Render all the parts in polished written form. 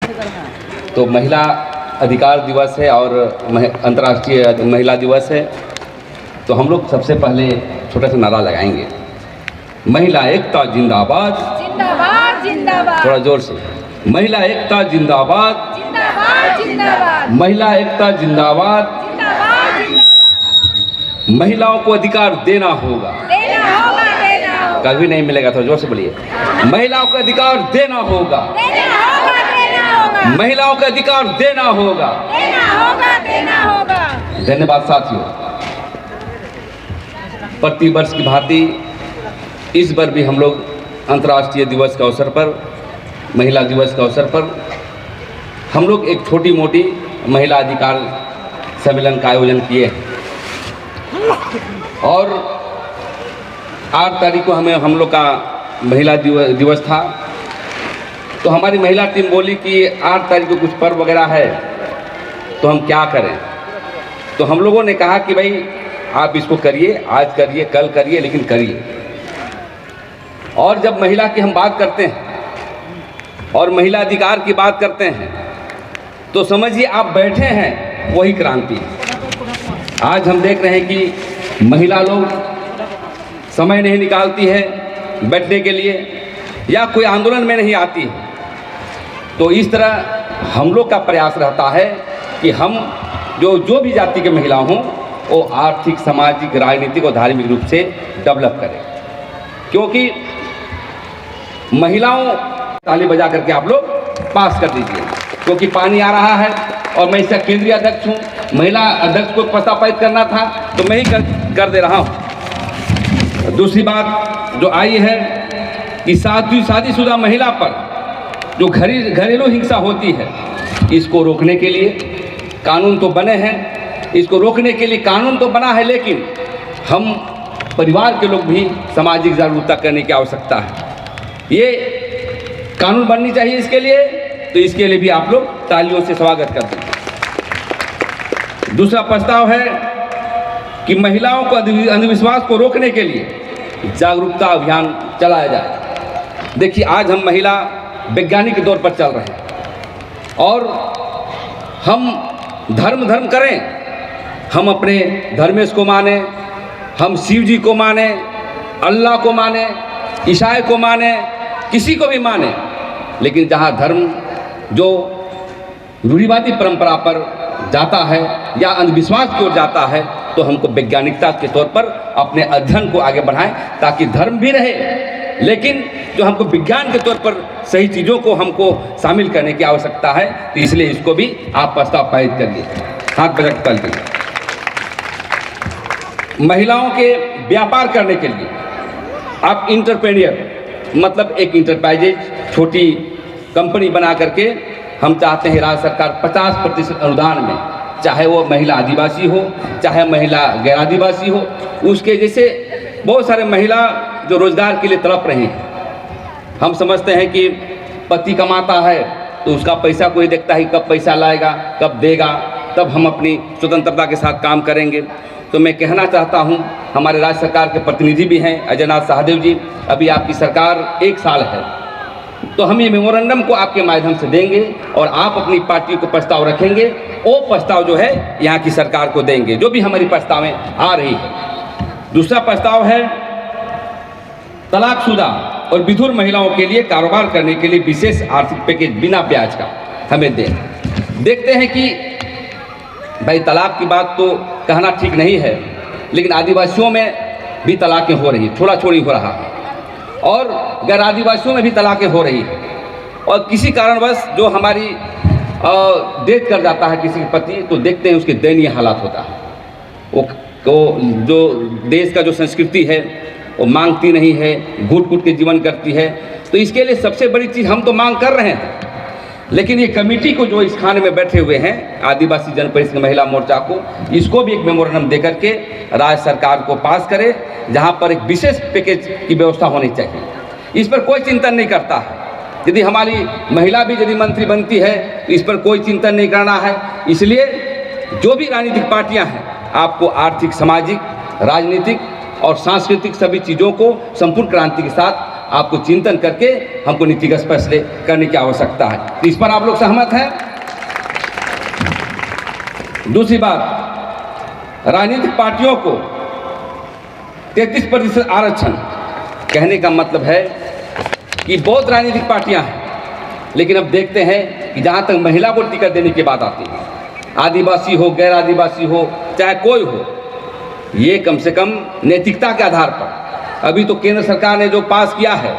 तो महिला अधिकार दिवस है और अंतर्राष्ट्रीय महिला दिवस है, तो हम लोग सबसे पहले छोटा सा नारा लगाएंगे, महिला एकता जिंदाबाद जिंदाबाद जिंदाबाद। थोड़ा जोर से, महिला एकता जिंदाबाद जिंदाबाद जिंदाबाद। महिला एकता जिंदाबाद। जिंदाबाद जिंदाबाद। महिलाओं को अधिकार देना होगा, देना होगा देना होगा। कभी नहीं मिलेगा, थोड़ा जोर से बोलिए, महिलाओं को अधिकार देना होगा, देना होगा देना होगा। महिलाओं को अधिकार देना होगा, देना होगा देना होगा। धन्यवाद साथियों। प्रति वर्ष की भांति इस बार भी हम लोग अंतर्राष्ट्रीय दिवस के अवसर पर, महिला दिवस के अवसर पर हम लोग एक छोटी मोटी महिला अधिकार सम्मेलन का आयोजन किए और 8 तारीख को हम लोग का महिला दिवस था। तो हमारी महिला टीम बोली कि 8 तारीख को कुछ पर्व वगैरह है तो हम क्या करें। तो हम लोगों ने कहा कि भाई आप इसको करिए, आज करिए, कल करिए, लेकिन करिए। और जब महिला की हम बात करते हैं और महिला अधिकार की बात करते हैं तो समझिए आप बैठे हैं वही क्रांति। आज हम देख रहे हैं कि महिला लोग समय नहीं निकालती है बैठने के लिए या कोई आंदोलन में नहीं आती है। तो इस तरह हम लोग का प्रयास रहता है कि हम जो भी जाति के महिला हों वो आर्थिक, सामाजिक, राजनीतिक और धार्मिक रूप से डेवलप करें। क्योंकि महिलाओं ताली बजा करके आप लोग पास कर दीजिए, क्योंकि पानी आ रहा है और मैं इसका केंद्रीय अध्यक्ष हूँ। महिला अध्यक्ष को प्रस्तावित करना था तो मैं ही कर दे रहा हूँ। दूसरी बात जो आई है कि शादीशुदा महिला पर जो घरेलू हिंसा होती है, इसको रोकने के लिए कानून तो बने हैं, इसको रोकने के लिए कानून तो बना है, लेकिन हम परिवार के लोग भी सामाजिक जागरूकता करने की आवश्यकता है। ये कानून बननी चाहिए इसके लिए, तो इसके लिए भी आप लोग तालियों से स्वागत करते हैं। दूसरा प्रस्ताव है कि महिलाओं को अंधविश्वास को रोकने के लिए जागरूकता अभियान चलाया जाए। देखिए आज हम महिला वैज्ञानिक के दौर पर चल रहे हैं और हम धर्म करें, हम अपने धर्मेश को माने, हम शिव जी को माने, अल्लाह को माने, ईसाई को माने, किसी को भी माने, लेकिन जहाँ धर्म जो रूढ़िवादी परंपरा पर जाता है या अंधविश्वास की ओर जाता है तो हमको वैज्ञानिकता के तौर पर अपने अध्ययन को आगे बढ़ाएं ताकि धर्म भी रहे, लेकिन जो हमको विज्ञान के तौर पर सही चीज़ों को हमको शामिल करने की आवश्यकता है। तो इसलिए इसको भी आप प्रस्ताव पारित करिए। हाथ बजा के ताली बजाइए। महिलाओं के व्यापार करने के लिए आप इंटरप्रेन्योर मतलब एक इंटरप्राइजेज छोटी कंपनी बना करके हम चाहते हैं राज्य सरकार 50% अनुदान में, चाहे वो महिला आदिवासी हो, चाहे महिला गैर आदिवासी हो, उसके जैसे बहुत सारे महिला जो रोजगार के लिए तड़प रहे हैं। हम समझते हैं कि पति कमाता है तो उसका पैसा कोई देखता है, कब पैसा लाएगा, कब देगा, तब हम अपनी स्वतंत्रता के साथ काम करेंगे। तो मैं कहना चाहता हूं, हमारे राज्य सरकार के प्रतिनिधि भी हैं अजयनाथ सहदेव जी, अभी आपकी सरकार 1 साल है, तो हम ये मेमोरेंडम को आपके माध्यम से देंगे और आप अपनी पार्टी को प्रस्ताव रखेंगे, वो प्रस्ताव जो है यहाँ की सरकार को देंगे जो भी हमारी प्रस्तावें आ रही है। दूसरा प्रस्ताव है तलाकशुदा और विधुर महिलाओं के लिए कारोबार करने के लिए विशेष आर्थिक पैकेज बिना ब्याज का हमें दें। देखते हैं कि भाई तलाक की बात तो कहना ठीक नहीं है, लेकिन आदिवासियों में भी तलाकें हो रही, छोड़ा छोड़ी हो रहा है और गैर आदिवासियों में भी तलाकें हो रही है। और किसी कारणवश जो हमारी डेथ कर जाता है किसी के पति, तो देखते हैं उसके दयनीय हालात होता है। वो जो देश का जो संस्कृति है वो मांगती नहीं है, घुट घुट के जीवन करती है। तो इसके लिए सबसे बड़ी चीज़ हम तो मांग कर रहे हैं, लेकिन ये कमेटी को जो इस खाने में बैठे हुए हैं आदिवासी जन परिषद महिला मोर्चा को, इसको भी एक मेमोरेंडम देकर के राज्य सरकार को पास करे, जहां पर एक विशेष पैकेज की व्यवस्था होनी चाहिए। इस पर कोई चिंतन नहीं करता है। यदि हमारी महिला भी यदि मंत्री बनती है तो इस पर कोई चिंतन नहीं करना है। इसलिए जो भी राजनीतिक पार्टियां हैं, आपको आर्थिक, सामाजिक, राजनीतिक और सांस्कृतिक सभी चीज़ों को संपूर्ण क्रांति के साथ आपको चिंतन करके हमको नीतिगत फैसले करने की आवश्यकता है। तो इस पर आप लोग सहमत हैं? दूसरी बात, राजनीतिक पार्टियों को 33% आरक्षण कहने का मतलब है कि बहुत राजनीतिक पार्टियां हैं, लेकिन अब देखते हैं कि जहां तक महिला को टिकट देने की बात आती है, आदिवासी हो, गैर आदिवासी हो, चाहे कोई हो, ये कम से कम नैतिकता के आधार पर, अभी तो केंद्र सरकार ने जो पास किया है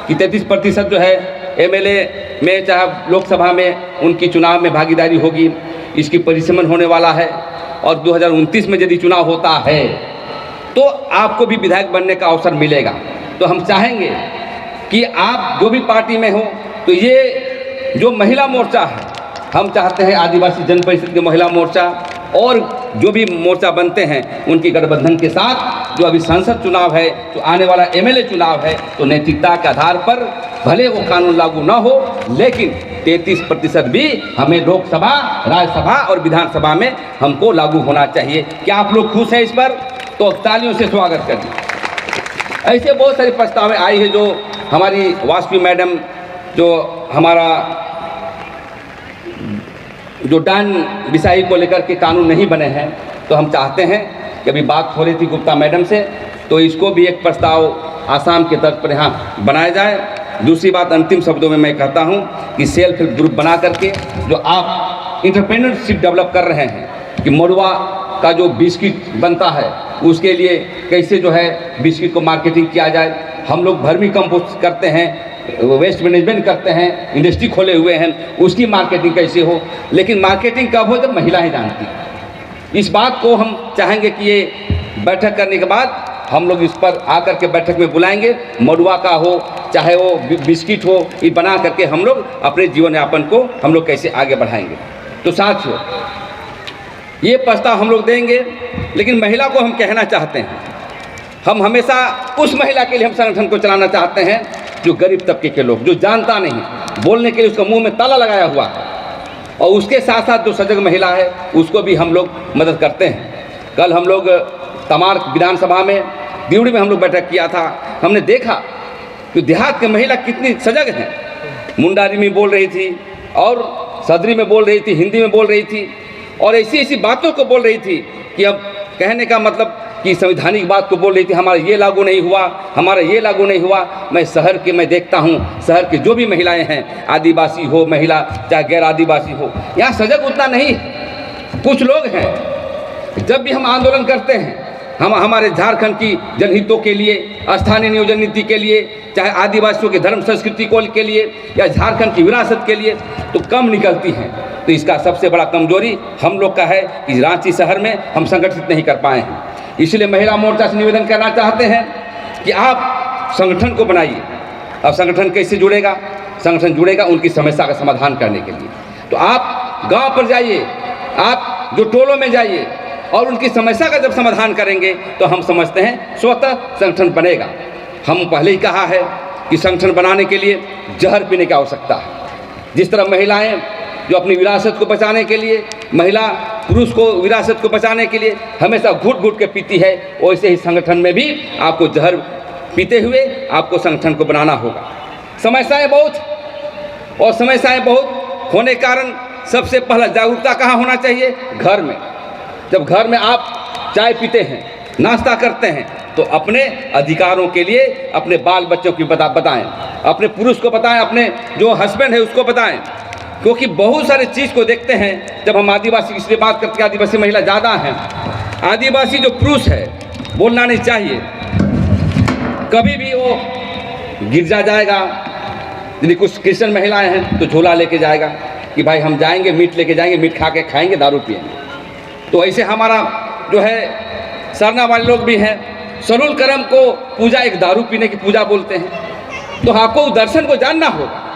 कि 33% जो है एमएलए में चाहे लोकसभा में उनकी चुनाव में भागीदारी होगी, इसकी परिसीमन होने वाला है। और 2029 में यदि चुनाव होता है तो आपको भी विधायक बनने का अवसर मिलेगा। तो हम चाहेंगे कि आप जो भी पार्टी में हो, तो ये जो महिला मोर्चा है, हम चाहते हैं आदिवासी जन परिषद के महिला मोर्चा और जो भी मोर्चा बनते हैं उनकी गठबंधन के साथ जो अभी संसद चुनाव है, जो आने वाला एमएलए चुनाव है, तो नैतिकता के आधार पर भले वो कानून लागू ना हो, लेकिन 33% भी हमें लोकसभा, राज्यसभा और विधानसभा में हमको लागू होना चाहिए। क्या आप लोग खुश हैं इस पर? तो तालियों से स्वागत करिए। ऐसे बहुत सारी प्रस्तावें आई है जो हमारी वाजपेयी मैडम, जो हमारा जो डान बिसाही को लेकर के कानून नहीं बने हैं, तो हम चाहते हैं कि अभी बात हो रही थी गुप्ता मैडम से, तो इसको भी एक प्रस्ताव आसाम के तर्ज पर यहाँ बनाया जाए। दूसरी बात, अंतिम शब्दों में मैं कहता हूँ कि सेल्फ हेल्प ग्रुप बना करके जो आप इंटरप्रेन्योरशिप डेवलप कर रहे हैं कि मड़ुआ का जो बिस्किट बनता है उसके लिए कैसे जो है बिस्किट को मार्केटिंग किया जाए। हम लोग वर्मी कंपोस्ट करते हैं, वेस्ट मैनेजमेंट करते हैं, इंडस्ट्री खोले हुए हैं, उसकी मार्केटिंग कैसे हो, लेकिन मार्केटिंग कब हो? जब महिलाएं जानती हैं। इस बात को हम चाहेंगे कि ये बैठक करने के बाद हम लोग इस पर आकर के बैठक में बुलाएंगे, मड़ुआ का हो चाहे वो बिस्किट हो, ये बना करके हम लोग अपने जीवन यापन को हम लोग कैसे आगे बढ़ाएंगे। तो साथियों, ये प्रस्ताव हम लोग देंगे, लेकिन महिला को हम कहना चाहते हैं, हम हमेशा उस महिला के लिए हम संगठन को चलाना चाहते हैं जो गरीब तबके के लोग, जो जानता नहीं, बोलने के लिए उसका मुंह में ताला लगाया हुआ है, और उसके साथ साथ जो सजग महिला है उसको भी हम लोग मदद करते हैं। कल हम लोग तमार विधानसभा में, दिवड़ी में हम लोग बैठक किया था, हमने देखा कि देहात की महिला कितनी सजग हैं। मुंडारी में बोल रही थी और सदरी में बोल रही थी, हिंदी में बोल रही थी, और ऐसी ऐसी बातों को बोल रही थी कि अब कहने का मतलब कि संवैधानिक बात को बोल रही थी, हमारा ये लागू नहीं हुआ, हमारा ये लागू नहीं हुआ। मैं शहर के मैं देखता हूँ, शहर के जो भी महिलाएं हैं, आदिवासी हो महिला चाहे गैर आदिवासी हो, यहाँ सजग उतना नहीं है। कुछ लोग हैं, जब भी हम आंदोलन करते हैं, हम हमारे झारखंड की जनहितों के लिए, स्थानीय नियोजन नीति के लिए, चाहे आदिवासियों की धर्म संस्कृति को के लिए या झारखंड की विरासत के लिए, तो कम निकलती हैं। तो इसका सबसे बड़ा कमजोरी हम लोग का है कि रांची शहर में हम संगठित नहीं कर पाए हैं। इसलिए महिला मोर्चा से निवेदन करना चाहते हैं कि आप संगठन को बनाइए। अब संगठन कैसे जुड़ेगा? संगठन जुड़ेगा उनकी समस्या का समाधान करने के लिए। तो आप गांव पर जाइए, आप जो टोलों में जाइए और उनकी समस्या का जब समाधान करेंगे तो हम समझते हैं स्वतः संगठन बनेगा। हम पहले ही कहा है कि संगठन बनाने के लिए जहर पीने की आवश्यकता है। जिस तरह महिलाएं जो अपनी विरासत को बचाने के लिए, महिला पुरुष को विरासत को बचाने के लिए हमेशा घुट घुट के पीती है, वैसे ही संगठन में भी आपको जहर पीते हुए आपको संगठन को बनाना होगा। समस्याएं बहुत और समस्याएं बहुत होने के कारण सबसे पहला जागरूकता कहाँ होना चाहिए? घर में। जब घर में आप चाय पीते हैं, नाश्ता करते हैं, तो अपने अधिकारों के लिए अपने बाल बच्चों की बताएं, अपने पुरुष को बताएं, अपने जो हस्बैंड है उसको बताएं, क्योंकि बहुत सारे चीज़ को देखते हैं। जब हम आदिवासी इसलिए बात करते हैं, आदिवासी महिला ज़्यादा हैं, आदिवासी जो पुरुष है बोलना नहीं चाहिए। कभी भी वो गिरजा जाएगा, यदि कुछ क्रिश्चियन महिलाएं हैं तो झोला लेके जाएगा कि भाई हम जाएंगे, मीट लेके जाएंगे, मीट खा के खाएंगे, दारू पिएंगे। तो ऐसे हमारा जो है सरना वाले लोग भी हैं, सरुल करम को पूजा एक दारू पीने की पूजा बोलते हैं। तो आपको उस दर्शन को जानना होगा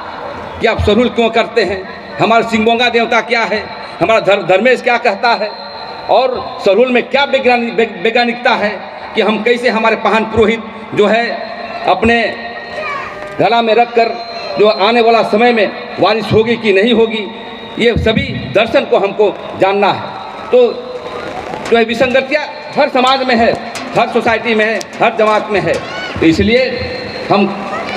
कि आप सरुल क्यों करते हैं, हमारा सिंगोंगा देवता क्या है, हमारा धर्मेश क्या कहता है, और सरुल में क्या वैज्ञानिकता है कि हम कैसे हमारे महान पुरोहित जो है अपने गला में रख कर जो आने वाला समय में बारिश होगी कि नहीं होगी, ये सभी दर्शन को हमको जानना है। तो जो है विसंगतियाँ हर समाज में है, हर सोसाइटी में है, हर जमात में है। तो इसलिए हम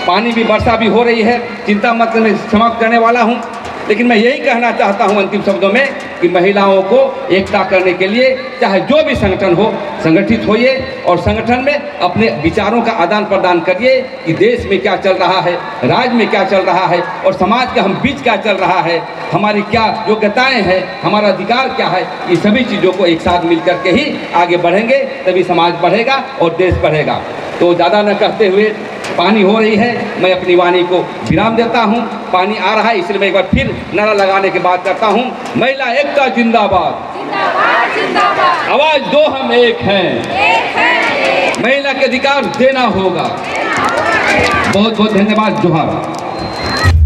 पानी भी वर्षा भी हो रही है, चिंता मत करने, समाप्त करने वाला हूँ। लेकिन मैं यही कहना चाहता हूँ अंतिम शब्दों में कि महिलाओं को एकता करने के लिए चाहे जो भी संगठन हो, संगठित होइए और संगठन में अपने विचारों का आदान प्रदान करिए कि देश में क्या चल रहा है, राज्य में क्या चल रहा है और समाज के हम बीच क्या चल रहा है, हमारी क्या योग्यताएं हैं, हमारा अधिकार क्या है। ये सभी चीज़ों को एक साथ मिल करके ही आगे बढ़ेंगे, तभी समाज बढ़ेगा और देश बढ़ेगा। तो ज़्यादा न कहते हुए, पानी हो रही है, मैं अपनी वाणी को विराम देता हूँ। पानी आ रहा है, इसलिए मैं एक बार फिर नारा लगाने की बात करता हूँ, महिला एकता जिंदाबाद, जिंदाबाद जिंदाबाद, आवाज दो हम एक हैं, एक है, महिला के अधिकार देना होगा। बहुत बहुत धन्यवाद। जोहार।